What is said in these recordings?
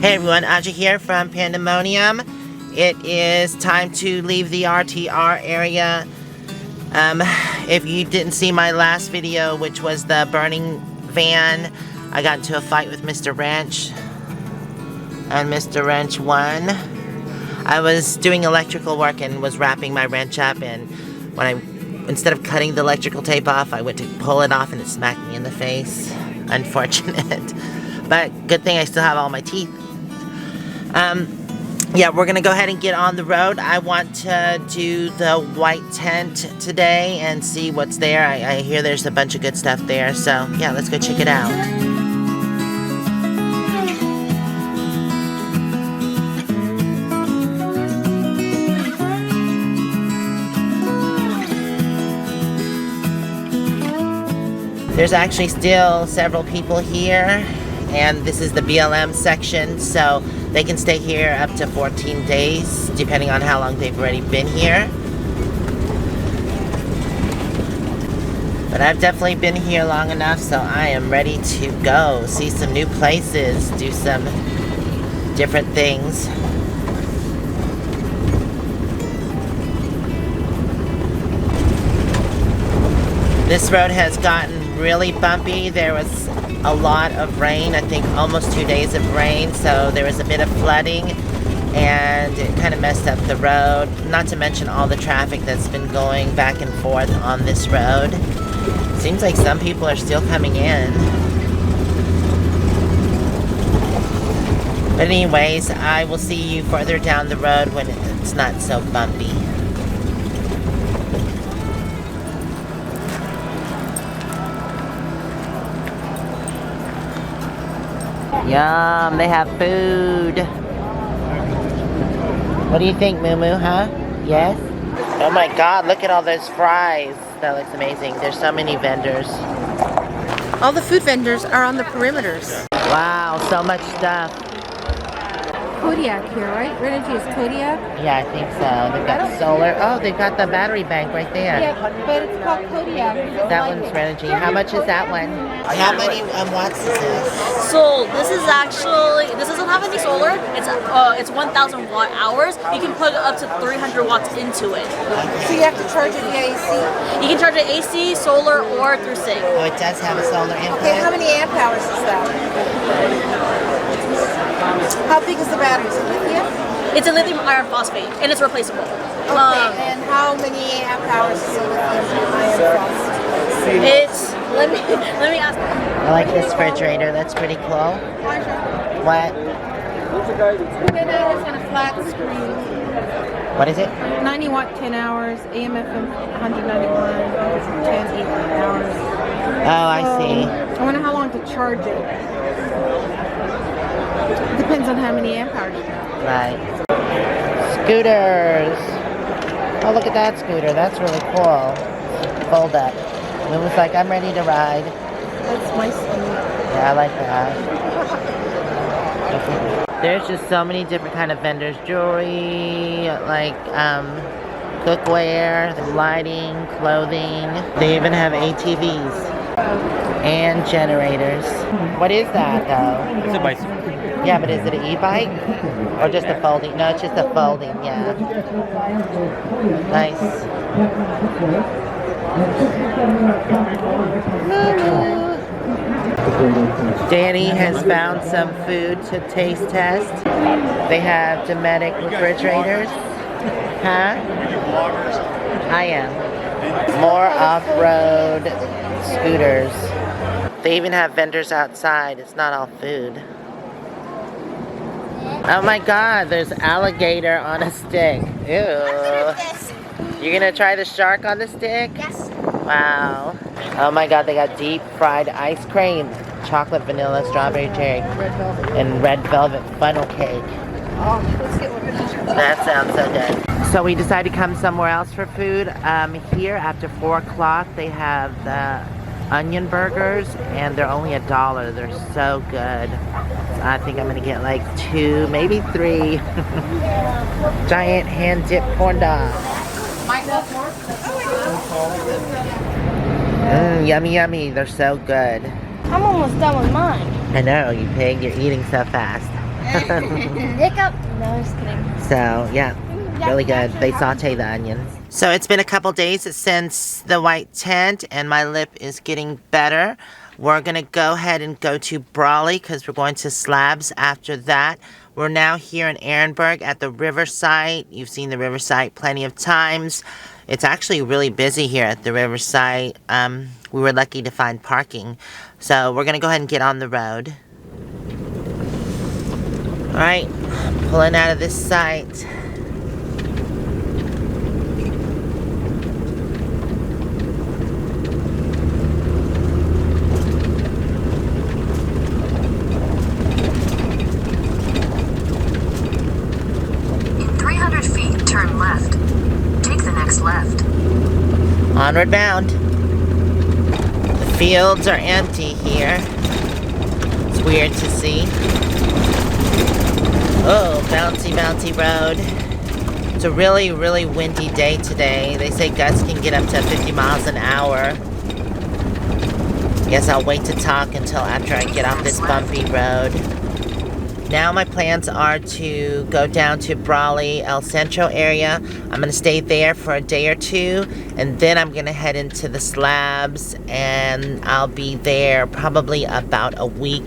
Hey everyone, Aja here from Pandamonium. It is time to leave the RTR area. If you didn't see my last video, which was the burning van, I got into a fight with Mr. Wrench, and Mr. Wrench won. I was doing electrical work and was wrapping my wrench up, and instead of cutting the electrical tape off, I went to pull it off and it smacked me in the face. Unfortunate. But good thing I still have all my teeth. Yeah, we're gonna go ahead and get on the road. I want to do the white tent today and see what's there. I hear there's a bunch of good stuff there, so yeah, let's go check it out. There's actually still several people here, and this is the BLM section, so they can stay here up to 14 days, depending on how long they've already been here. But I've definitely been here long enough, so I am ready to go. See some new places, do some different things. This road has gotten really bumpy. There was a lot of rain, I think almost 2 days of rain, so there was a bit of flooding and it kind of messed up the road, not to mention all the traffic that's been going back and forth on this road. Seems like some people are still coming in. But anyways, I will see you further down the road when it's not so bumpy. Yum, they have food. What do you think, Moo Moo, huh? Yes? Oh my god, look at all those fries. That looks amazing. There's so many vendors. All the food vendors are on the perimeters. Wow, so much stuff. Kodiak here, right? Renogy is Kodiak? Yeah, I think so. They've got solar. Oh, they've got the battery bank right there. Yeah, but it's called Kodiak. That one's Renogy. How much is that one? How many watts is this? So this is actually, this doesn't have any solar. It's 1,000 watt hours. You can put up to 300 watts into it. So you have to charge it via AC? You can charge it AC, solar, or through SIG. Oh, it does have a solar input. Okay, how many amp hours is that? How big is the battery? Is it lithium? It's a lithium iron phosphate, and it's replaceable. Okay, and how many amp hours is a lithium iron phosphate? It's, let me ask. I like this refrigerator. That's pretty cool. What? 10 hours on a flat screen. What is it? 90 watt, 10 hours. AM/FM 191, 10 hours. Oh, I see. I wonder how long to charge it. Depends on how many amp hours you have. Right. Scooters. Oh, look at that scooter. That's really cool. Fold up. And it was like, I'm ready to ride. That's my scooter. Yeah, I like that. There's just so many different kind of vendors. Jewelry, like cookware, lighting, clothing. They even have ATVs and generators. What is that though? It's a bicycle. Yeah, but is it an e-bike? Or just a folding? No, it's just a folding, yeah. Nice. Danny has found some food to taste test. They have Dometic refrigerators. Huh? I am. More off-road scooters. They even have vendors outside. It's not all food. Oh my god, there's alligator on a stick. Ew. You're gonna try the shark on the stick? Yes. Wow. Oh my god, they got deep fried ice cream. Chocolate, vanilla, strawberry, cherry, and red velvet funnel cake. That sounds so good. So we decided to come somewhere else for food. Here after 4 o'clock they have the onion burgers, and they're only $1. They're so good. I think I'm gonna get like 2, maybe 3 giant hand dipped corn dogs. Yummy, yummy. They're so good. I'm almost done with mine. I know, you pig. You're eating so fast. Hiccup. No, just kidding. So, yeah, really good. They saute the onions. So it's been a couple days since the white tent, and my lip is getting better. We're going to go ahead and go to Brawley because we're going to Slabs after that. We're now here in Ehrenberg at the Riverside. You've seen the Riverside plenty of times. It's actually really busy here at the Riverside. We were lucky to find parking. So we're going to go ahead and get on the road. Alright, pulling out of this site. Onward Bound. The fields are empty here. It's weird to see. Oh, bouncy, bouncy road. It's a really, really windy day today. They say gusts can get up to 50 miles an hour. Guess I'll wait to talk until after I get off this bumpy road. Now my plans are to go down to Brawley, El Centro area. I'm going to stay there for a day or two, and then I'm going to head into the Slabs, and I'll be there probably about a week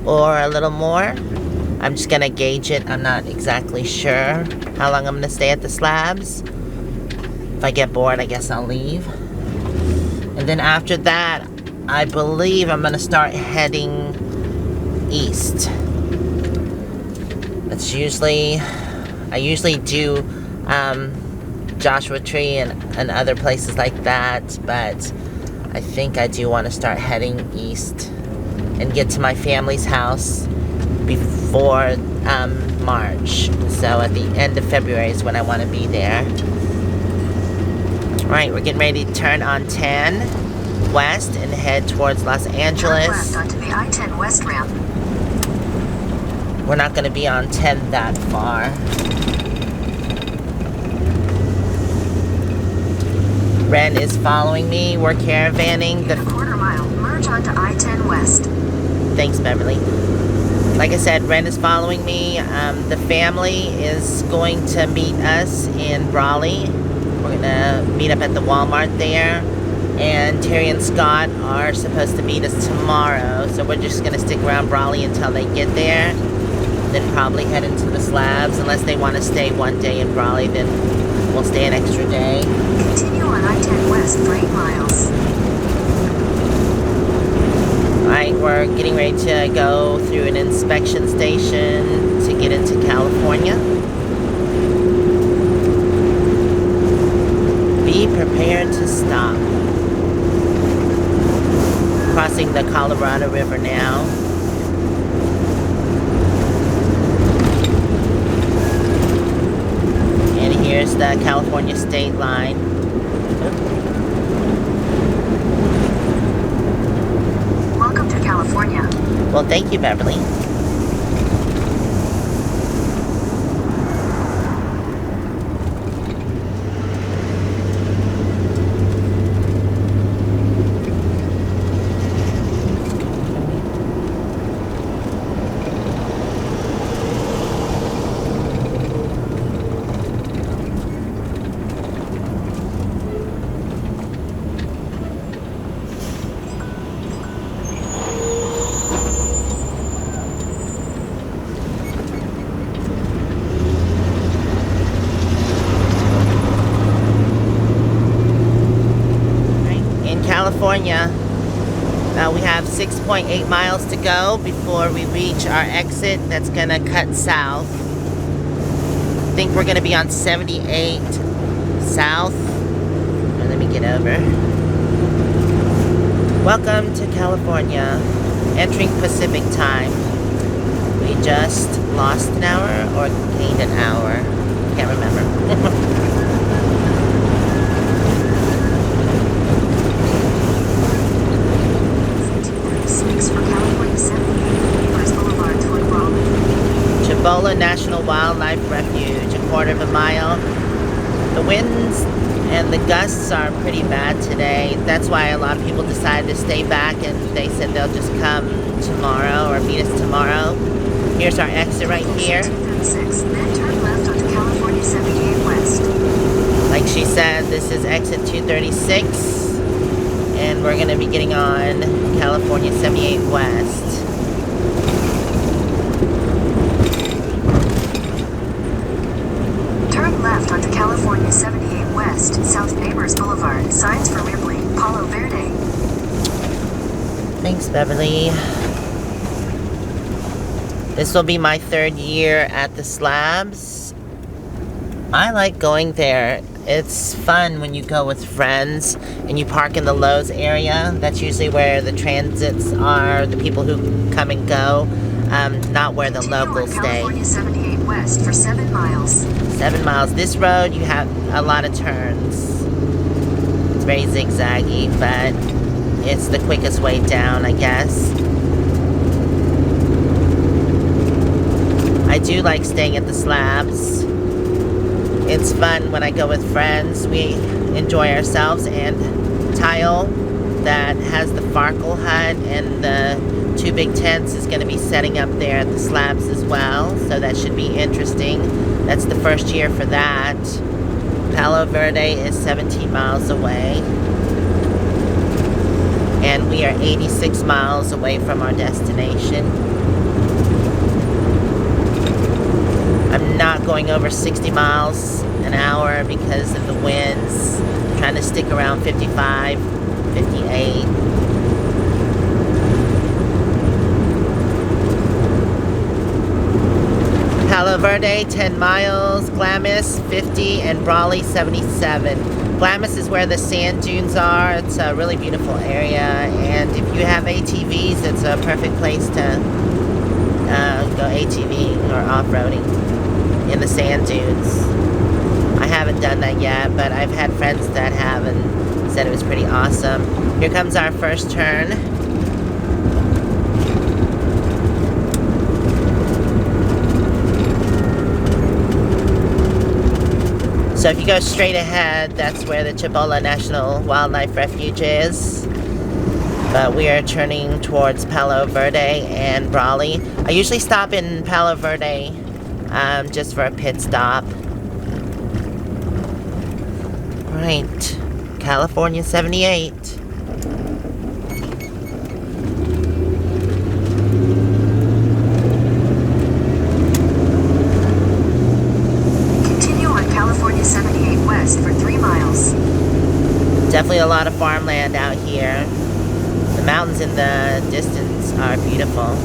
or a little more. I'm just going to gauge it. I'm not exactly sure how long I'm going to stay at the Slabs. If I get bored, I guess I'll leave. And then after that, I believe I'm going to start heading east. It's usually, I usually do Joshua Tree and other places like that, but I think I do want to start heading east and get to my family's house before March. So at the end of February is when I want to be there. Alright, we're getting ready to turn on 10 west and head towards Los Angeles. Left onto the I-10 West ramp. We're not going to be on 10 that far. Ren is following me. We're caravanning. In a quarter mile, merge onto I-10 West. Thanks, Beverly. Like I said, Ren is following me. The family is going to meet us in Brawley. We're going to meet up at the Walmart there. And Terry and Scott are supposed to meet us tomorrow. So we're just going to stick around Brawley until they get there. Then probably head into the Slabs. Unless they want to stay one day in Brawley, then we'll stay an extra day. Continue on I-10 West for 8 miles. Alright, we're getting ready to go through an inspection station to get into California. Be prepared to stop. Crossing the Colorado River now. Here's the California state line. Welcome to California. Well, thank you, Beverly. California. We have 6.8 miles to go before we reach our exit that's going to cut south. I think we're going to be on 78 south. Let me get over. Welcome to California. Entering Pacific time. We just lost an hour or gained an hour. Can't remember. Cibola National Wildlife Refuge, a quarter of a mile. The winds and the gusts are pretty bad today. That's why a lot of people decided to stay back, and they said they'll just come tomorrow or meet us tomorrow. Here's our exit right here. 236, then turn left onto California 78 West. Like she said, this is exit 236, and we're going to be getting on California 78 West. Turn left onto California 78 West, South Neighbors Boulevard, signs for Ripley, Palo Verde. Thanks, Beverly. This will be my 3rd year at the Slabs. I like going there. It's fun when you go with friends and you park in the Lowe's area. That's usually where the transits are, the people who come and go, not where the Continue locals on stay. California 78 West for 7 miles. 7 miles. This road, you have a lot of turns. It's very zigzaggy, but it's the quickest way down, I guess. I do like staying at the Slabs. It's fun when I go with friends. We enjoy ourselves, and Tile that has the Farkle hut and the 2 big tents is going to be setting up there at the Slabs as well, so that should be interesting. That's the 1st year for that. Palo Verde is 17 miles away, and we are 86 miles away from our destination. I'm not going over 60 miles an hour because of the winds. I'm trying to stick around 55, 58. Palo Verde, 10 miles. Glamis, 50. And Brawley, 77. Glamis is where the sand dunes are. It's a really beautiful area. And if you have ATVs, it's a perfect place to go ATV or off-roading in the sand dunes. I haven't done that yet, but I've had friends that have and said it was pretty awesome. Here comes our first turn. So if you go straight ahead, that's where the Cibola National Wildlife Refuge is. But we are turning towards Palo Verde and Brawley. I usually stop in Palo Verde just for a pit stop. Right, California 78. Continue on California 78 West for 3 miles. Definitely a lot of farmland out here. The mountains in the distance are beautiful.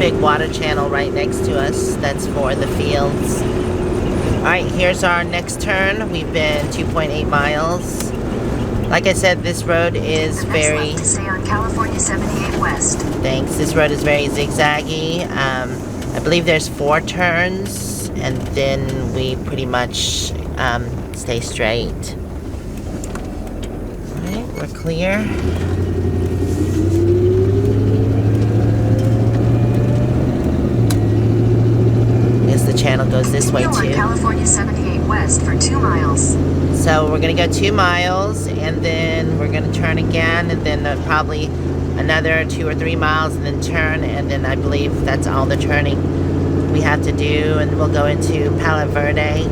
Big water channel right next to us. That's for the fields. Alright, here's our next turn. We've been 2.8 miles. Like I said, this road is The next very... left to stay on California 78 West. Thanks. This road is very zigzaggy. I believe there's 4 turns, and then we pretty much stay straight. Alright, we're clear. The channel goes this way Continue too. on California 78 West for 2 miles. So we're gonna go 2 miles, and then we're gonna turn again, and then probably another 2 or 3 miles, and then turn, and then I believe that's all the turning we have to do, and we'll go into Palo Verde.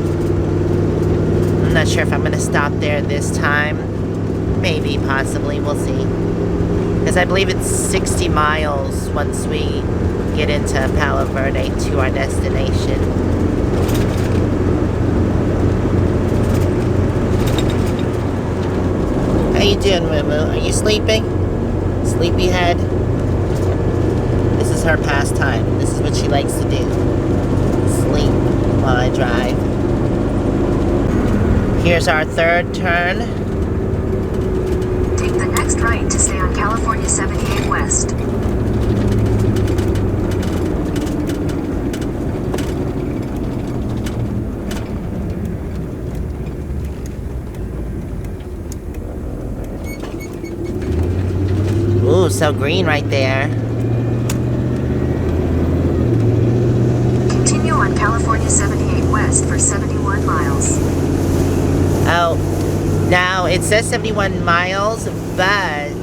I'm not sure if I'm gonna stop there this time. Maybe, possibly, we'll see. Because I believe it's 60 miles once we get into Palo Verde to our destination. How you doing, Moo? Are you sleeping? Sleepyhead? This is her pastime. This is what she likes to do. Sleep while I drive. Here's our 3rd turn. Take the next right to stay on California 78 West. Ooh, so green right there. Continue on California 78 West for 71 miles. Oh, Now, it says 71 miles, but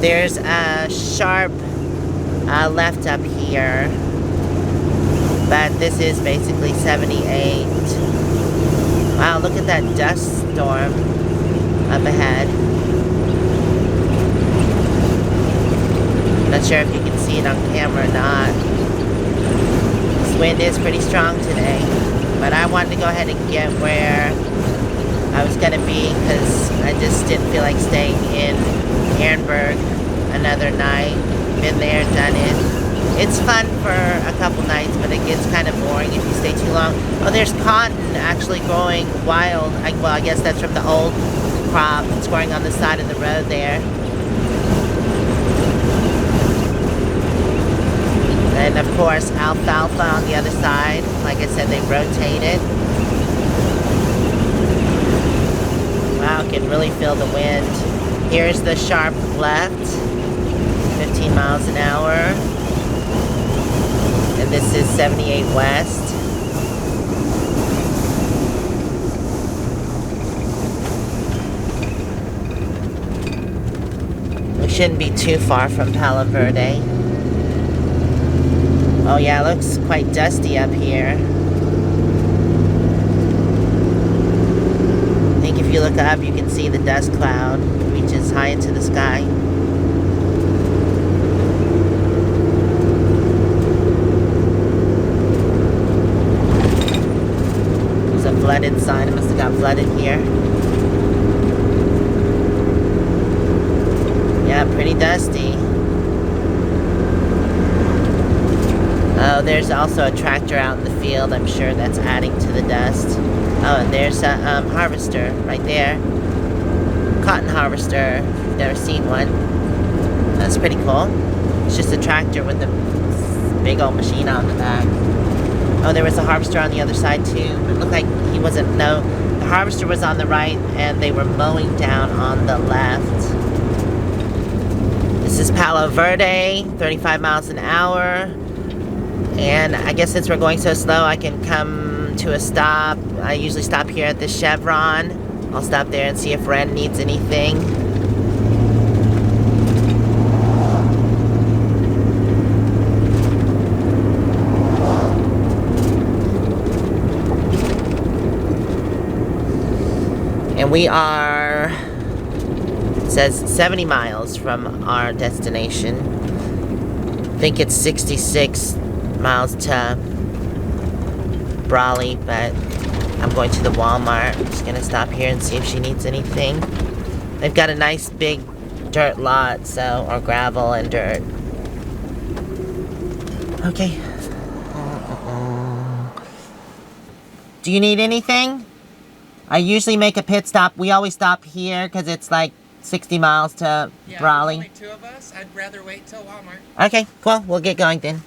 there's a sharp left up here. But this is basically 78. Wow, look at that dust storm up ahead. Not sure if you can see it on camera or not. This wind is pretty strong today. But I wanted to go ahead and get where I was going to be because I just didn't feel like staying in Ehrenberg another night. Been there, done it. It's fun for a couple nights, but it gets kind of boring if you stay too long. Oh, there's cotton actually growing wild. Well, I guess that's from the old crop. It's growing on the side of the road there. And of course, alfalfa on the other side. Like I said, they rotate it. Wow, can really feel the wind. Here's the sharp left, 15 miles an hour. And this is 78 west. We shouldn't be too far from Palo Verde. Oh yeah, it looks quite dusty up here. I think if you look up, you can see the dust cloud reaches high into the sky. There's a flooded sign. It must have got flooded here. Yeah, pretty dusty. Oh, there's also a tractor out in the field. I'm sure that's adding to the dust. Oh, and there's a harvester right there. Cotton harvester. If you've never seen one. That's pretty cool. It's just a tractor with a big old machine on the back. Oh, there was a harvester on the other side too. It looked like he wasn't, no. The harvester was on the right and they were mowing down on the left. This is Palo Verde, 35 miles an hour. And I guess since we're going so slow, I can come to a stop. I usually stop here at the Chevron. I'll stop there and see if Ren needs anything. And we are, it says 70 miles from our destination. I think it's 66 miles to Brawley, but I'm going to the Walmart. I'm just gonna stop here and see if she needs anything. They've got a nice big dirt lot, so, or gravel and dirt. Okay. Do you need anything? I usually make a pit stop. We always stop here because it's like 60 miles to Brawley. Only two of us. I'd rather wait till Walmart. Okay, cool. We'll get going then.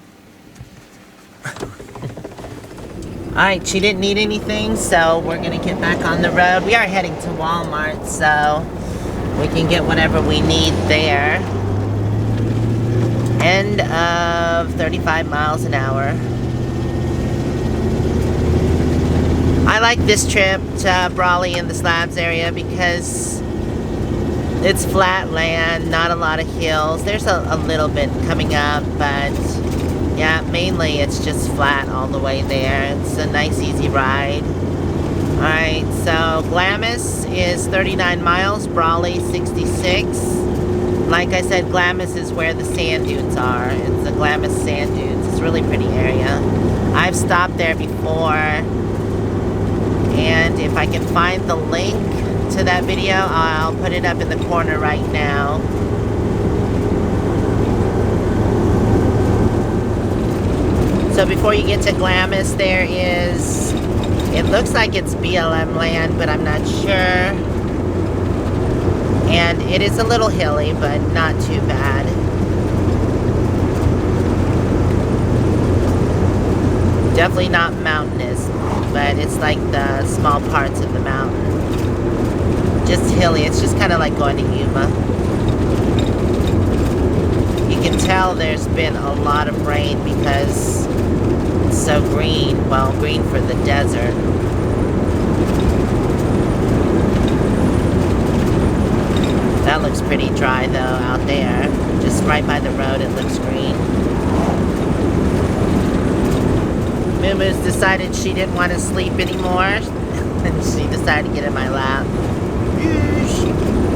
Alright, she didn't need anything, so we're gonna get back on the road. We are heading to Walmart, so we can get whatever we need there. End of 35 miles an hour. I like this trip to Brawley in the Slabs area because it's flat land, not a lot of hills. There's a little bit coming up, but yeah, mainly it's just flat all the way there. It's a nice, easy ride. Alright, so Glamis is 39 miles, Brawley 66. Like I said, Glamis is where the sand dunes are. It's the Glamis sand dunes. It's a really pretty area. I've stopped there before. And if I can find the link to that video, I'll put it up in the corner right now. So before you get to Glamis, there is, it looks like it's BLM land, but I'm not sure. And it is a little hilly, but not too bad. Definitely not mountainous, but it's like the small parts of the mountain. Just hilly. It's just kind of like going to Yuma. You can tell there's been a lot of rain because it's so green. Well, green for the desert. pretty dry though out there. Just right by the road it looks green. Moo-Moo's decided she didn't want to sleep anymore. And she decided to get in my lap. Yes,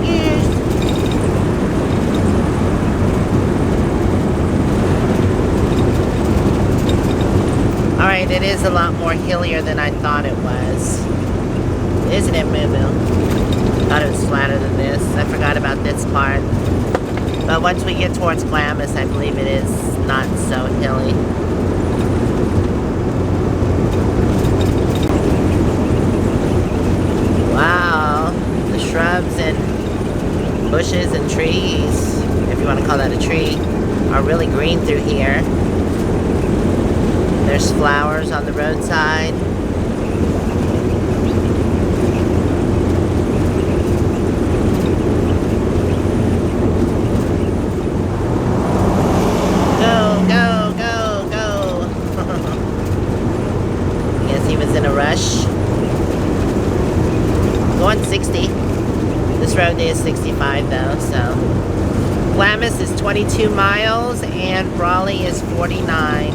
yes. Alright, it is a lot more hillier than I thought it was. Isn't it, Moo-Moo? Thought it was flatter than this. I forgot about this part. But once we get towards Glamis, I believe it is not so hilly. Wow, the shrubs and bushes and trees, if you want to call that a tree, are really green through here. There's flowers on the roadside. Go, go, go, go. I guess he was in a rush. Going 60. This road is 65 though, so. Glamis is 22 miles and Brawley is 49.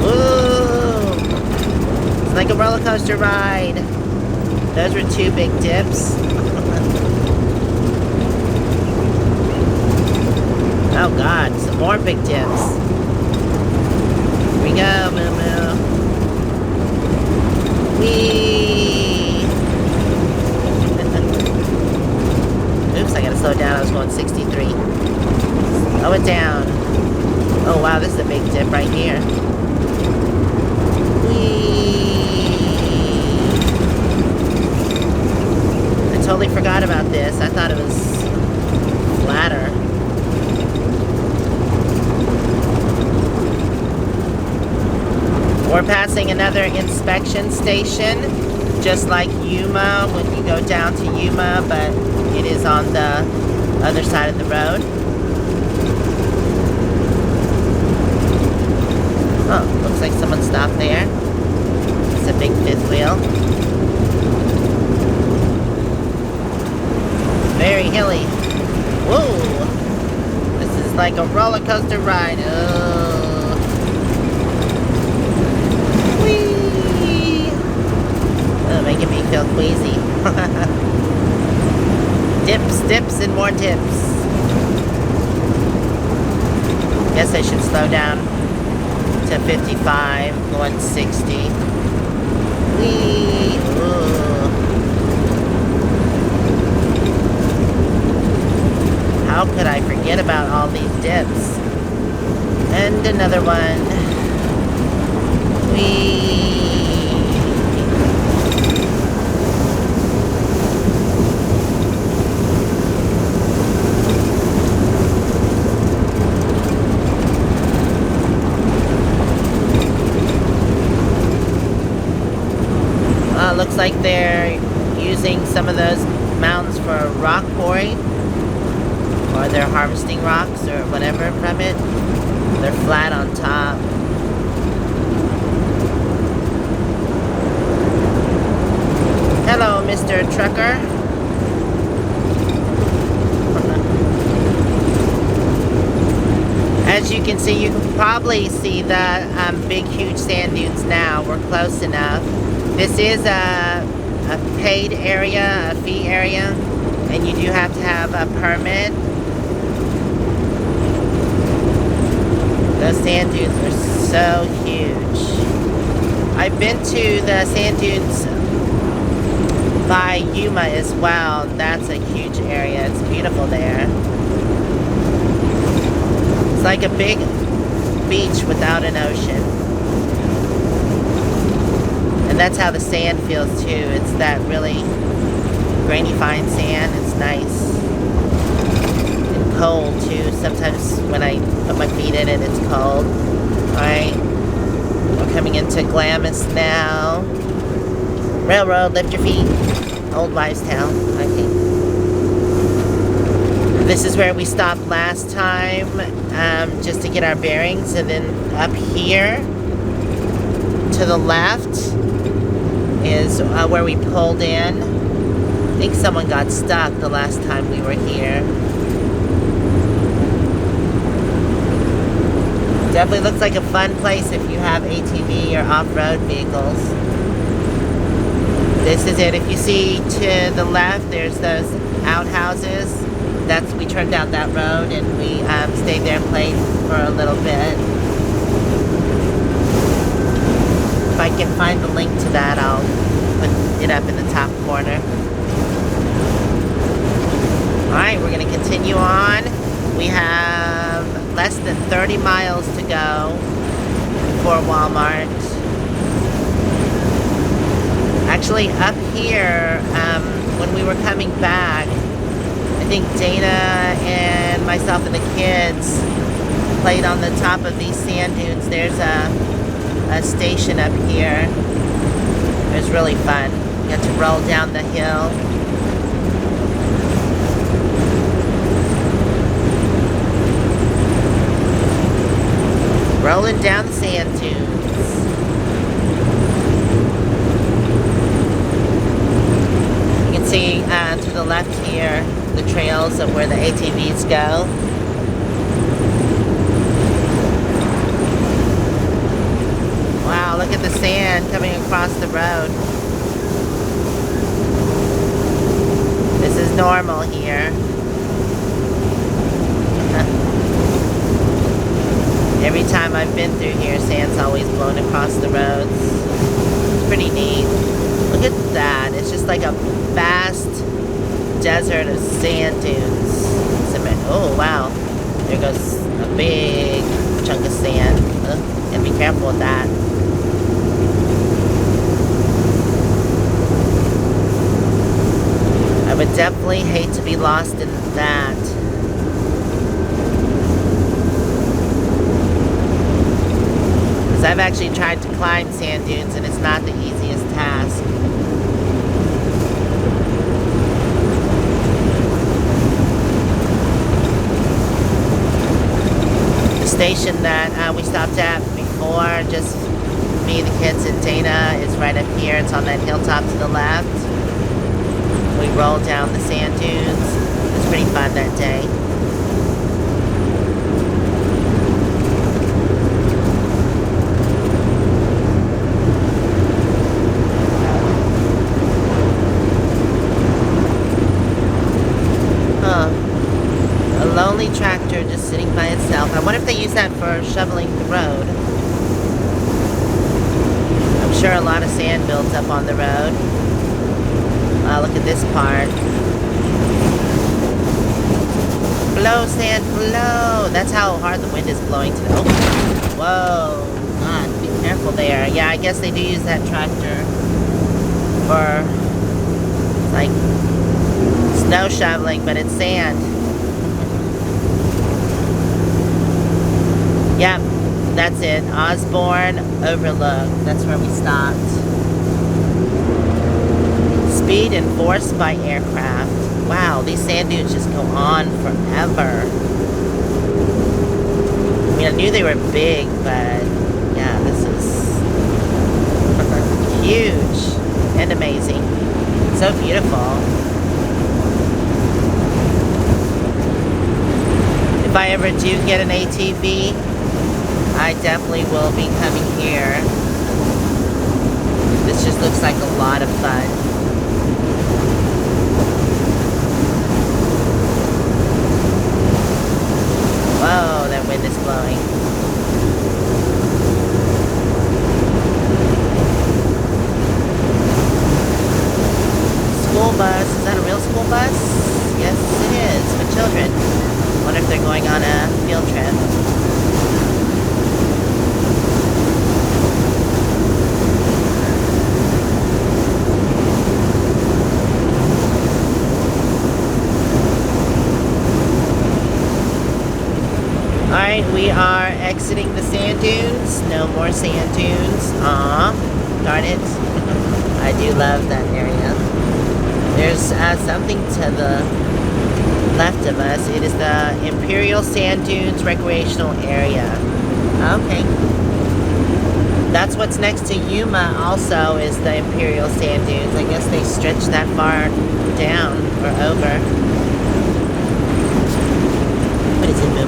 Ooh! It's like a roller coaster ride. Those were 2 big dips. Oh God, some more big dips. Here we go, Moo-Moo. Whee! Oops, I gotta slow down. I was going 63. Slow it down. Oh wow, this is a big dip right here. Whee! I totally forgot about this. I thought it was flatter. We're passing another inspection station, just like Yuma when you go down to Yuma, but it is on the other side of the road. Oh, looks like someone stopped there. It's a big fifth wheel. Very hilly. Whoa! This is like a roller coaster ride. Oh. Whee! Oh, making me feel queasy. Dips, dips, and more dips. Guess I should slow down to 55, going 60. Whee! Ooh. How could I forget about all these dips? And another one. Whee! Looks like they're using some of those mountains for rock quarry, or they're harvesting rocks or whatever from it. They're flat on top. Hello, Mr. Trucker. As you can see, you can probably see the big, huge sand dunes now. We're close enough. This is a paid area, a fee area, and you do have to have a permit. Those sand dunes are so huge. I've been to the sand dunes by Yuma as well. That's a huge area. It's beautiful there. It's like a big beach without an ocean. And that's how the sand feels too. It's that really grainy fine sand. It's nice. And cold too. Sometimes when I put my feet in it, it's cold. Alright. We're coming into Glamis now. Railroad, lift your feet. Old wives' tale, I think. This is where we stopped last time, just to get our bearings. And then up here to the left is where we pulled in. I think someone got stuck the last time we were here. Definitely looks like a fun place if you have ATV or off-road vehicles. This is it. If you see to the left, there's those outhouses. We turned down that road and we stayed there and played for a little bit. If I can find the link to that, I'll put it up in the top corner. Alright, we're going to continue on. We have less than 30 miles to go for Walmart. Actually, up here, when we were coming back, I think Dana and myself and the kids played on the top of these sand dunes. There's a station up here. It was really fun. You got to roll down the hill. Rolling down the sand dunes. You can see to the left here the trails of where the ATVs go. Wow, look at the sand coming across the road. This is normal here. Every time I've been through here, sand's always blown across the roads. It's pretty neat. Look at that. It's just like a vast desert of sand dunes. Oh, wow. There goes a big chunk of sand. And be careful with that. I would definitely hate to be lost in that. I've actually tried to climb sand dunes and it's not the easiest task. The station that we stopped at before, just me, the kids, and Dana, is right up here. It's on that hilltop to the left. We rolled down the sand dunes. It was pretty fun that day. Lonely tractor just sitting by itself. I wonder if they use that for shoveling the road. I'm sure a lot of sand builds up on the road. Wow, look at this part. Blow, sand, blow. That's how hard the wind is blowing today. Oh, whoa. God, be careful there. Yeah, I guess they do use that tractor for, like, snow shoveling, but it's sand. Yep, that's it. Osborne Overlook. That's where we stopped. Speed enforced by aircraft. Wow, these sand dunes just go on forever. I mean, I knew they were big, but yeah, this is huge and amazing. So beautiful. If I ever do get an ATV, I definitely will be coming here. This just looks like a lot of fun. Whoa, that wind is blowing. School bus. Is that a real school bus? Yes, it is. For children. I wonder if they're going on a field trip. Alright, we are exiting the sand dunes. No more sand dunes. Aw, darn it. I do love that area. There's something to the left of us. It is the Imperial Sand Dunes Recreational Area. Okay. That's what's next to Yuma also is the Imperial Sand Dunes. I guess they stretch that far down or over. What is it, Moo?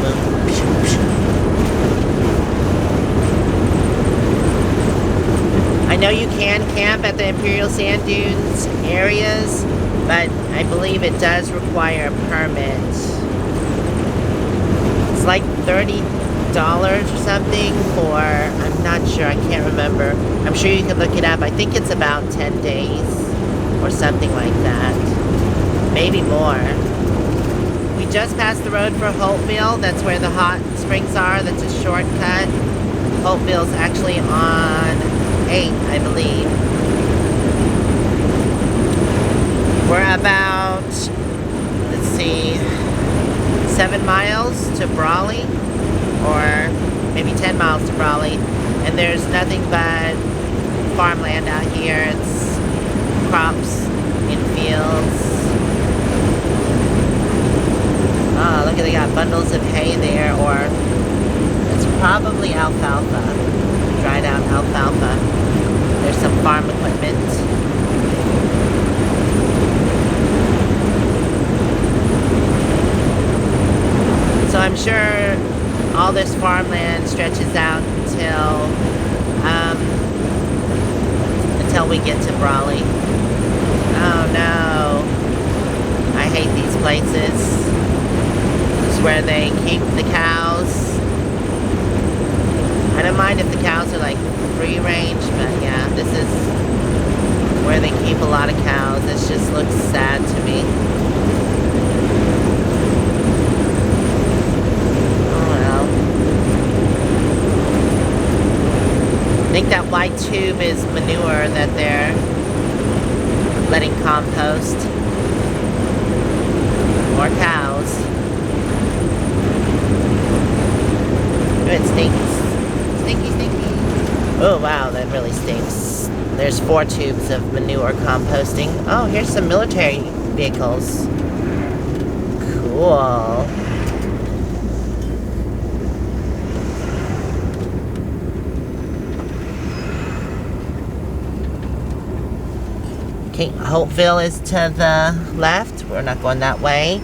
I know you can camp at the Imperial Sand Dunes areas, but I believe it does require a permit. It's like $30 or something for, I'm not sure, I can't remember. I'm sure you can look it up. I think it's about 10 days or something like that. Maybe more. We just passed the road for Holtville. That's where the hot springs are. That's a shortcut. Holtville's actually on 8, I believe. We're about, let's see, 7 miles to Brawley, or maybe 10 miles to Brawley, and there's nothing but farmland out here. It's crops in fields. Oh, look at, they got bundles of hay there, or it's probably alfalfa, dried out alfalfa. There's some farm equipment. So I'm sure all this farmland stretches out until we get to Brawley. Oh no. I hate these places. This is where they keep the cows. I don't mind if the cows are like free range, but yeah, this is where they keep a lot of cows. This just looks sad to me. I think that white tube is manure that they're letting compost. More cows. Ooh, it stinks. Stinky, stinky. Oh wow, that really stinks. There's 4 tubes of manure composting. Oh, here's some military vehicles. Cool. Okay, Holtville is to the left. We're not going that way.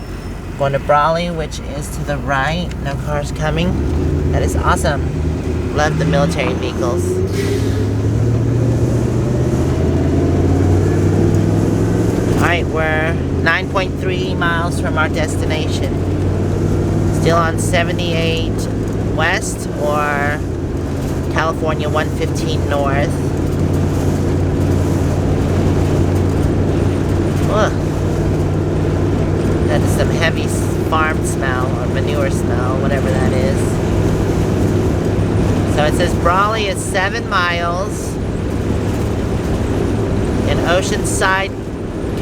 We're going to Brawley, which is to the right. No cars coming. That is awesome. Love the military vehicles. Alright, we're 9.3 miles from our destination. Still on 78 West or California 115 North. Ugh. That is some heavy farm smell or manure smell, whatever that is. So it says Brawley is 7 miles. And Oceanside,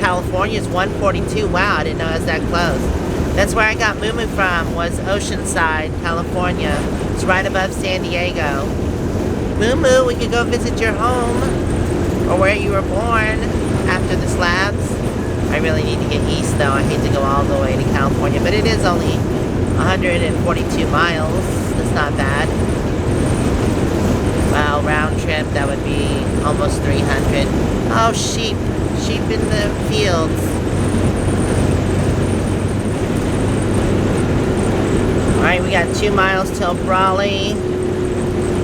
California is 142. Wow, I didn't know it was that close. That's where I got Moo from, was Oceanside, California. It's right above San Diego. Moo, we could go visit your home or where you were born after the Slabs. I really need to get east though. I hate to go all the way to California, but it is only 142 miles. That's not bad. Wow, round trip, that would be almost 300. Oh, sheep. Sheep in the fields. Alright, we got 2 miles till Brawley.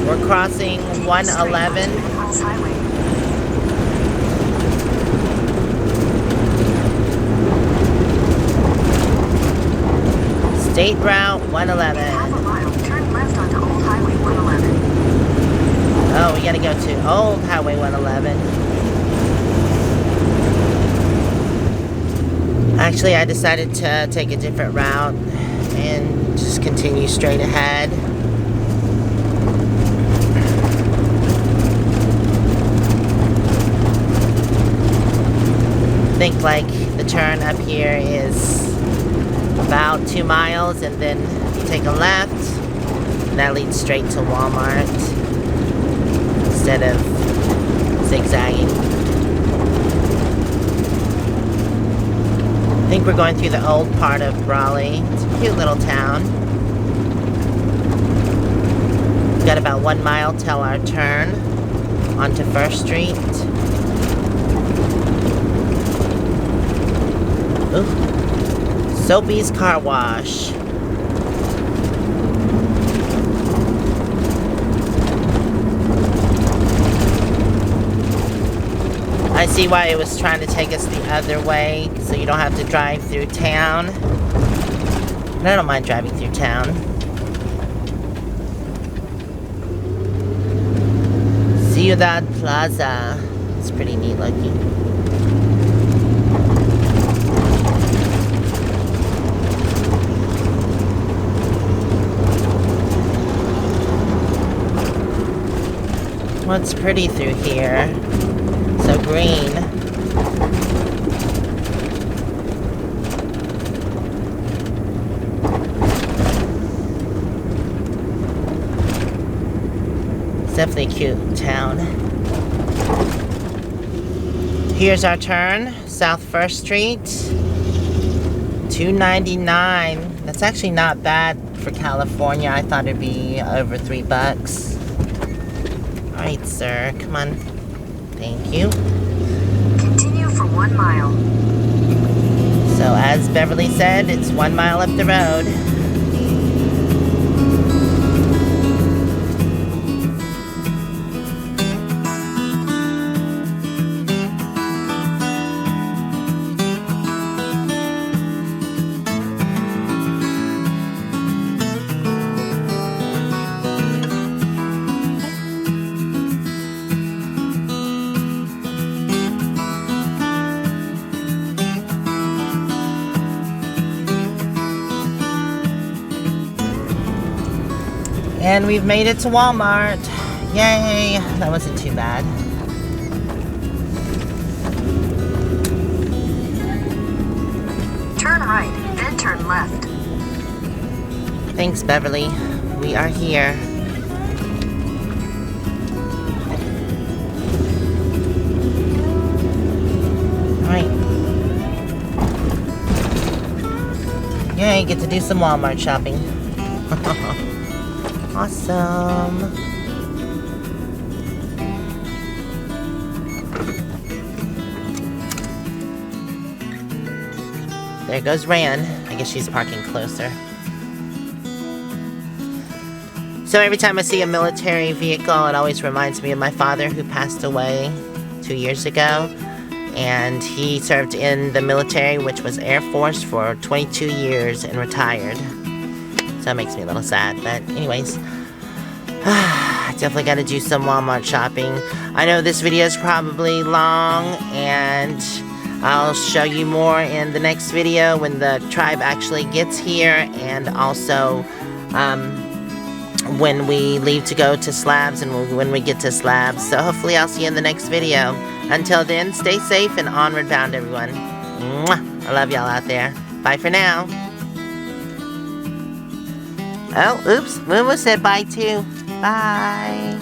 We're crossing 111. State Route 111. Half a mile, turn left onto Old Highway 111. Oh, we gotta go to Old Highway 111. Actually, I decided to take a different route and just continue straight ahead. I think like the turn up here is about 2 miles, and then you take a left, and that leads straight to Walmart instead of zigzagging. I think we're going through the old part of Brawley. It's a cute little town. We've got about 1 mile till our turn. onto First Street. Ooh. Soapy's Car Wash. I see why it was trying to take us the other way, so you don't have to drive through town. And I don't mind driving through town. Ciudad Plaza. It's pretty neat looking. What's pretty through here? So green. It's definitely a cute town. Here's our turn. South First Street. $2.99. That's actually not bad for California. I thought it'd be over $3. Alright, sir. Come on. Thank you. Continue for 1 mile. So as Beverly said, it's 1 mile up the road. And we've made it to Walmart. Yay! That wasn't too bad. Turn right, then turn left. Thanks, Beverly. We are here. Alright. Yay, get to do some Walmart shopping. Awesome. There goes Ran. I guess she's parking closer. So every time I see a military vehicle, it always reminds me of my father who passed away 2 years ago. And he served in the military, which was Air Force, for 22 years and retired. So that makes me a little sad, but anyways, I definitely got to do some Walmart shopping. I know this video is probably long, and I'll show you more in the next video when the tribe actually gets here, and also when we leave to go to Slabs and when we get to Slabs. So hopefully I'll see you in the next video. Until then, stay safe and onward bound, everyone. Mwah! I love y'all out there. Bye for now. Oh, oops. Momo said bye too. Bye.